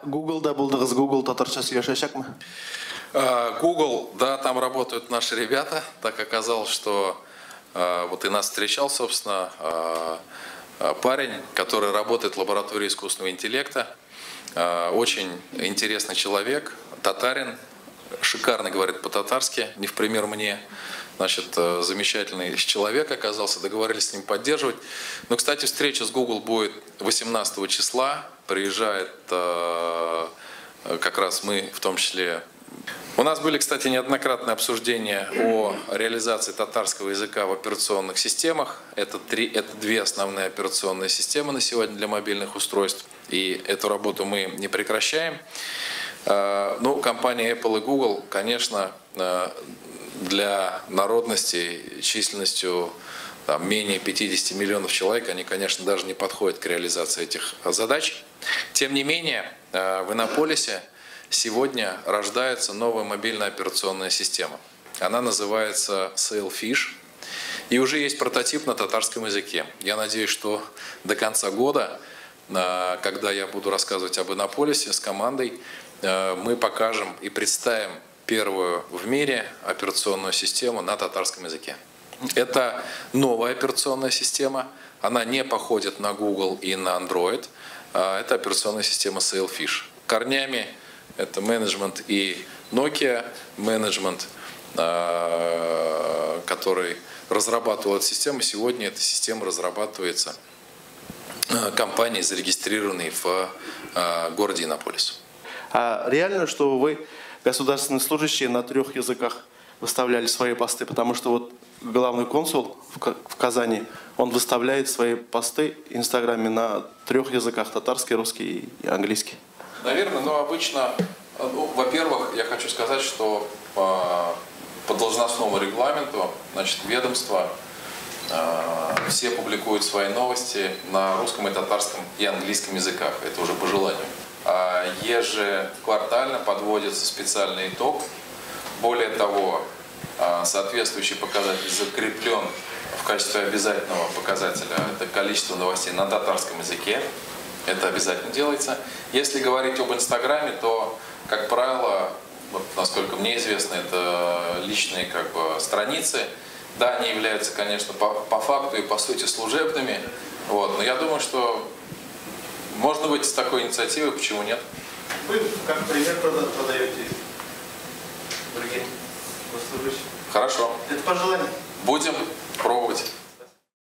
Google'da булдыгыз, Google татарча сөйләшәчәкме? Google, да, там работают наши ребята. Так оказалось, что вот и нас встречал, собственно, парень, который работает в лаборатории искусственного интеллекта. Очень интересный человек, татарин, шикарно говорит по-татарски, не в пример мне. Значит, замечательный человек оказался, договорились с ним поддерживать. Но, кстати, встреча с Google будет 18 числа. Приезжает как раз мы, в том числе. У нас были, кстати, неоднократные обсуждения о реализации татарского языка в операционных системах. Это две основные операционные системы на сегодня для мобильных устройств. И эту работу мы не прекращаем. Ну, компания Apple и Google, конечно, для народности численностью менее 50 миллионов человек, они, конечно, даже не подходят к реализации этих задач. Тем не менее, в Иннополисе сегодня рождается новая мобильная операционная система. Она называется Sailfish. И уже есть прототип на татарском языке. Я надеюсь, что до конца года, когда я буду рассказывать об Иннополисе с командой, мы покажем и представим первую в мире операционную систему на татарском языке. Это новая операционная система. Она не походит на Google и на Android. Это операционная система Sailfish. Корнями это менеджмент и Nokia менеджмент, который разрабатывал эту систему. Сегодня эта система разрабатывается компанией, зарегистрированной в городе Иннополис. А реально, что вы, государственные служащие, на 3 языках выставляли свои посты? Потому что вот главный консул в Казани, он выставляет свои посты в Инстаграме на 3 языках: татарский, русский и английский. Наверное, но обычно, во-первых, я хочу сказать, что по должностному регламенту, значит, ведомства все публикуют свои новости на русском и татарском и английском языках. Это уже по желанию. Ежеквартально подводится специальный итог. Более того, соответствующий показатель закреплен в качестве обязательного показателя. Это количество новостей на татарском языке. Это обязательно делается. Если говорить об Инстаграме, то, как правило, вот, насколько мне известно, это личные страницы. Да, они являются, конечно, по факту и по сути служебными. Вот, но я думаю, что можно выйти с такой инициативой, почему нет? Вы как пример подаете другим госслужащим. Хорошо. Это по желанию. Будем пробовать.